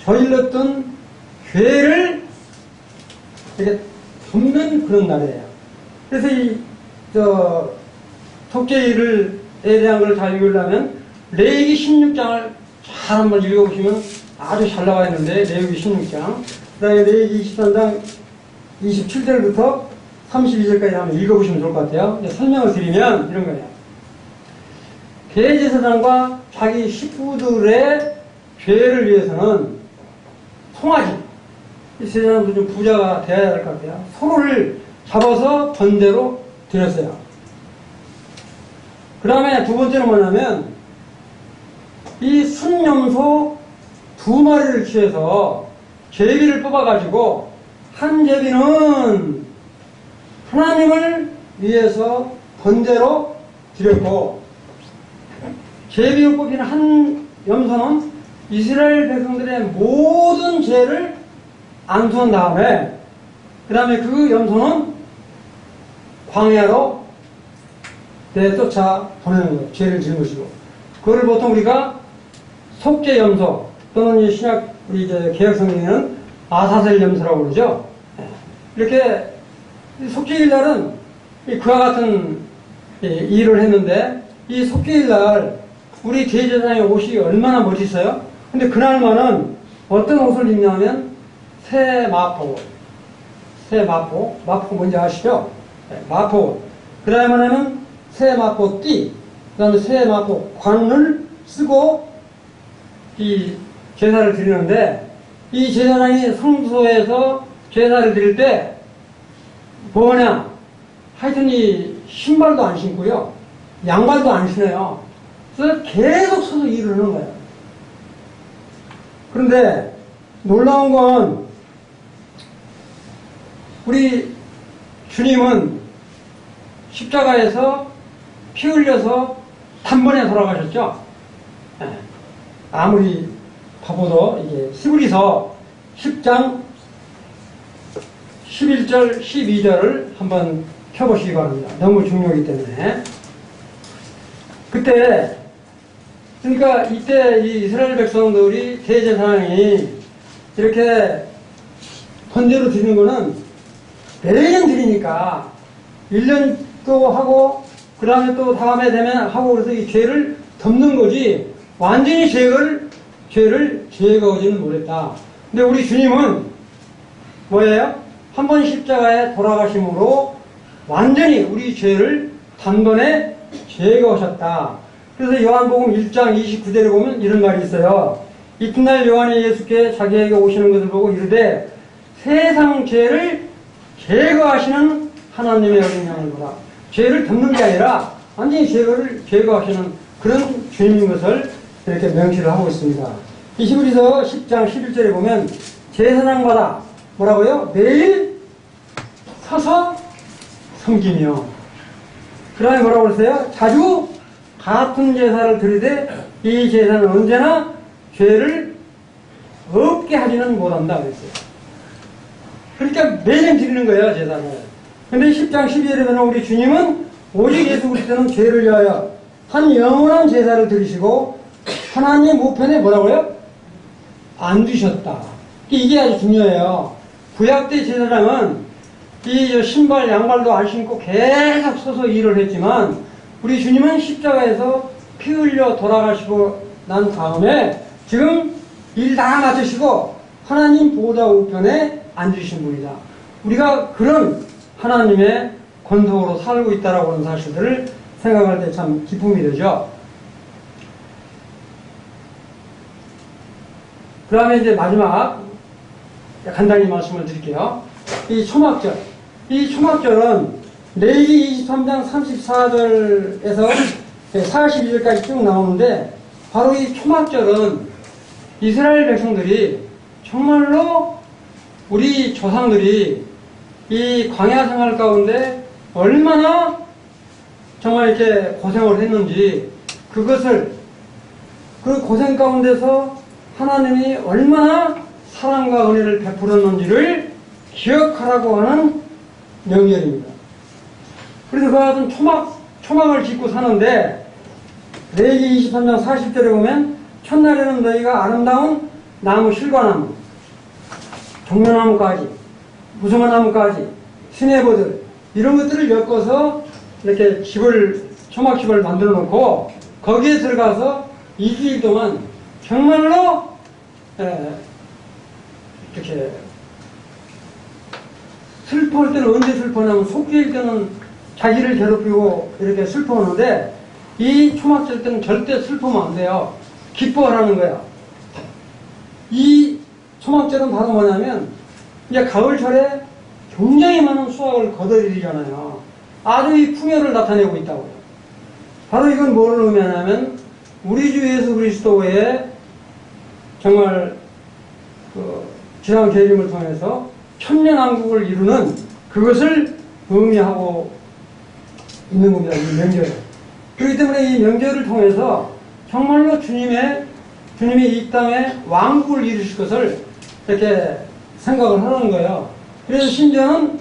저질렀던 죄를 이렇게 덮는 그런 날이에요. 그래서 속죄일에 대한 걸 잘 읽으려면 레위기 16장을 잘 한번 읽어보시면 아주 잘 나와 있는데, 레위기 16장. 그 다음에 레위기 23장 27절부터 32절까지 한번 읽어보시면 좋을 것 같아요. 설명을 드리면 이런 거예요. 대제사장과 자기 식구들의 죄를 위해서는 송아지, 이 세상도 좀 부자가 되어야 될 것 같아요. 소를 잡아서 번제로 드렸어요. 그 다음에 두 번째는 뭐냐면 이 순염소 2마리를 취해서 제비를 뽑아가지고 한 제비는 하나님을 위해서 번제로 드렸고 제비로 뽑힌 한 염소는 이스라엘 백성들의 모든 죄를 안수한 다음에 그 다음에 그 염소는 광야로 내쫓아 보내는 거예요. 죄를 지은 것이고. 그걸 보통 우리가 속죄 염소 또는 신약 우리 이제 개혁 성경에는 아사셀 염소라고 그러죠. 이렇게 속죄일 날은 그와 같은 일을 했는데 이 속죄일 날 우리 대제사장의 옷이 얼마나 멋있어요? 근데 그날만은 어떤 옷을 입냐면 새 마포 뭔지 아시죠? 마포. 그 다음에는 새 마포 띠, 그 다음에 새 마포 관을 쓰고 이 제사를 드리는데 이 제사장이 성소에서 제사를 드릴 때 뭐냐? 하여튼 이 신발도 안 신고요. 양말도 안 신어요. 그래서 계속 서서 일을 하는 거예요. 그런데 놀라운 건 우리 주님은 십자가에서 피 흘려서 단번에 돌아가셨죠? 아무리 바보도 이게 히브리서 10장 11절 12절을 한번 펴보시기 바랍니다. 너무 중요하기 때문에. 그때 그러니까 이때 이 이스라엘 백성들이 대제사장이 이렇게 번제로 드리는 거는 매년 드리니까 1년도 하고 그 다음에 또 다음에 되면 하고 그래서 이 죄를 덮는 거지 완전히 죄를 제거하지는 못했다. 근데 우리 주님은 뭐예요? 한 번 십자가에 돌아가심으로 완전히 우리 죄를 단번에 제거하셨다. 그래서 요한복음 1장 29절에 보면 이런 말이 있어요. 이튿날 요한이 예수께 자기에게 오시는 것을 보고 이르되 세상 죄를 제거하시는 하나님의 어린 양을 보라. 죄를 덮는 게 아니라 완전히 죄를 제거하시는 그런 주님인 것을 이렇게 명시를 하고 있습니다. 이 히브리서 10장 11절에 보면 제사장마다 뭐라고요? 매일 서서 섬기며 그 다음에 뭐라고 그랬어요? 자주 같은 제사를 드리되 이 제사는 언제나 죄를 없게 하지는 못한다 그랬어요. 그러니까 매년 드리는 거예요, 제사를. 근데 10장 12절에 보면 우리 주님은 오직 예수 그리스도는 죄를 위하여 한 영원한 제사를 드리시고 하나님 우편에 뭐라고요? 앉으셨다. 이게 아주 중요해요. 구약 때 제사장은 이 신발, 양발도 안 신고 계속 서서 일을 했지만 우리 주님은 십자가에서 피 흘려 돌아가시고 난 다음에 지금 일 다 마치시고 하나님 보호자 우편에 앉으신 분이다. 우리가 그런 하나님의 권속으로 살고 있다라고 하는 사실들을 생각할 때 참 기쁨이 되죠. 그 다음에 이제 마지막 간단히 말씀을 드릴게요. 이 초막절. 이 초막절은 레위기 23장 34절에서 42절까지 쭉 나오는데, 바로 이 초막절은 이스라엘 백성들이 정말로 우리 조상들이 이 광야 생활 가운데 얼마나 정말 이렇게 고생을 했는지, 그것을 그 고생 가운데서 하나님이 얼마나 사랑과 은혜를 베풀었는지를 기억하라고 하는 명절입니다. 그래서 그 같은 초막을 짓고 사는데, 레위기 23장 40절에 보면 첫날에는 너희가 아름다운 나무 실과나무, 종려나무까지, 무성화나무까지, 시내버들 이런 것들을 엮어서 이렇게 초막집을 만들어 놓고 거기에 들어가서 2주일 동안 정말로 이렇게 슬퍼할 때는 언제 슬퍼냐면 속죄일 때는 자기를 괴롭히고 이렇게 슬퍼하는데, 이 초막절 때는 절대 슬퍼하면 안 돼요. 기뻐하라는 거야. 이 초막절은 바로 뭐냐면 이제 가을철에 굉장히 많은 수확을 거둬들이잖아요. 아주 이 풍요를 나타내고 있다고요. 바로 이건 뭘 의미하냐면 우리 주 예수 그리스도의 정말 지상 재림을 통해서 천년왕국을 이루는 그것을 의미하고 있는 겁니다. 이 명절. 그렇기 때문에 이 명절을 통해서 정말로 주님이 이 땅에 왕국을 이루실 것을 이렇게 생각을 하는 거예요. 그래서 심지어는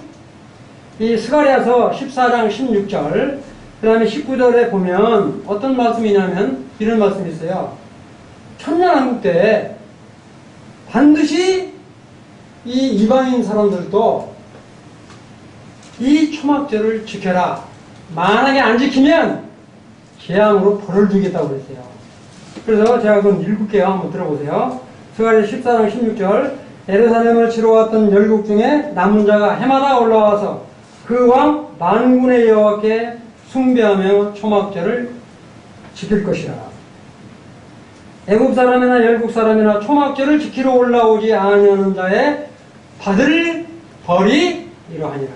이 스가랴서 14장 16절, 그 다음에 19절에 보면 어떤 말씀이냐면 이런 말씀이 있어요. 천년왕국 때 반드시 이 이방인 사람들도 이 초막절을 지켜라. 만약에 안 지키면 재앙으로 벌을 주겠다고 그랬어요. 그래서 제가 그건 읽을게요. 한번 들어보세요. 스가랴 14장 16절, 예루살렘을 치러 왔던 열국 중에 남은 자가 해마다 올라와서 그 왕 만군의 여호와께 숭배하며 초막절을 지킬 것이라. 애굽 사람이나 열국 사람이나 초막절을 지키러 올라오지 아니하는 자의 받을 벌이 이러하니라.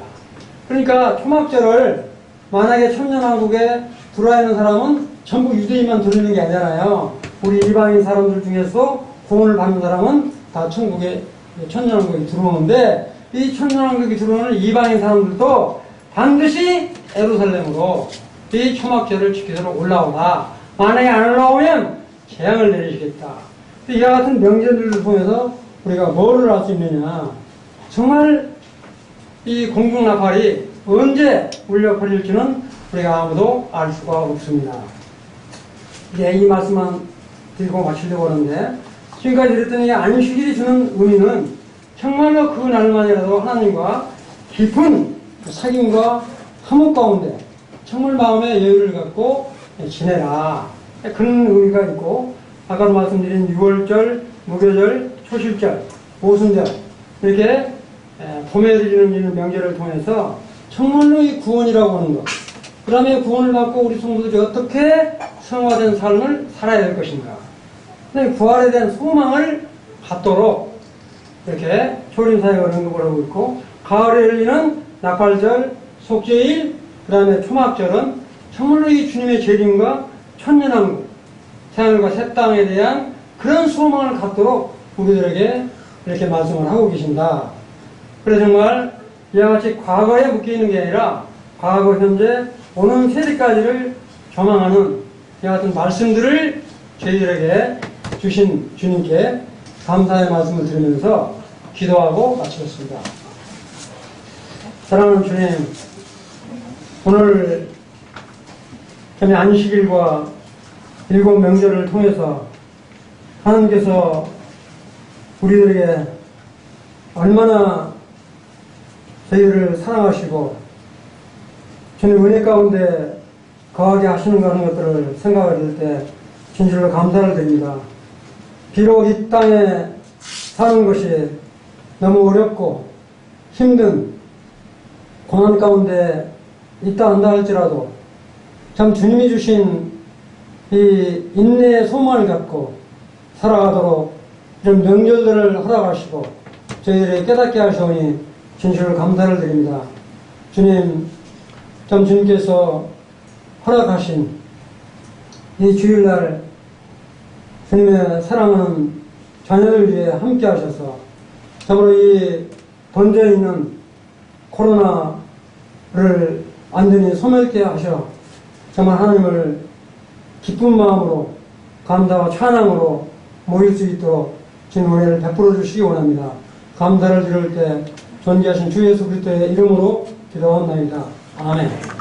그러니까 초막절을 만약에 천년왕국에 들어와 있는 사람은 전부 유대인만 들어있는 게 아니잖아요. 우리 일반인 사람들 중에서 구원을 받는 사람은 다 천국에 천년왕국에 들어오는데, 이 천년왕국에 들어오는 이방인 사람들도 반드시 예루살렘으로 이 초막절을 지키도록 올라오라. 만약에 안 올라오면 재앙을 내리시겠다. 이와 같은 명절들을 통해서 우리가 뭐를 알 수 있느냐. 정말 이 공중나팔이 언제 울려 퍼질지는 우리가 아무도 알 수가 없습니다. 이제 이 말씀만 드리고 마치려고 하는데, 지금까지 드렸던 이 안식일이 주는 의미는 정말로 그 날만이라도 하나님과 깊은 사귐과 화목 가운데 정말 마음의 여유를 갖고 지내라. 그런 의미가 있고, 아까 말씀드린 6월절, 무교절, 초실절, 오순절 이렇게 봄에 드리는 명절을 통해서 정말로 이 구원이라고 하는 것, 그 다음에 구원을 받고 우리 성도들이 어떻게 성화된 삶을 살아야 될 것인가, 부활에 대한 소망을 갖도록 이렇게 초림사역을 언급을 하고 있고, 가을에 열리는 나팔절, 속죄일, 그 다음에 초막절은 정말로 이 주님의 재림과 천년왕국, 새하늘과 새 땅에 대한 그런 소망을 갖도록 우리들에게 이렇게 말씀을 하고 계신다. 그래서 정말 이와 같이 과거에 묶여있는 게 아니라 과거, 현재, 오는 세대까지를 조망하는 이와 같은 말씀들을 저희들에게 주신 주님께 감사의 말씀을 드리면서 기도하고 마치겠습니다. 사랑하는 주님, 오늘 안식일과 일곱 명절을 통해서 하나님께서 우리들에게 얼마나 저희를 사랑하시고 주님 은혜 가운데 거하게 하시는가 하는 것들을 생각을 할 때 진실로 감사를 드립니다. 비록 이 땅에 사는 것이 너무 어렵고 힘든 고난 가운데 있다 한다 할지라도 참 주님이 주신 이 인내의 소망을 갖고 살아가도록 이런 명절들을 허락하시고 저희들에게 깨닫게 하시오니 진실로 감사를 드립니다. 주님, 참 주님께서 허락하신 이 주일날 주님의 사랑하는 자녀들 위해 함께 하셔서 참으로 이 번져있는 코로나를 완전히 소멸케 하셔 정말 하나님을 기쁜 마음으로 감사와 찬양으로 모일 수 있도록 주님 은혜를 베풀어 주시기 원합니다. 감사를 드릴 때 존귀하신 주 예수 그리스도의 이름으로 기도합나이다. 아멘.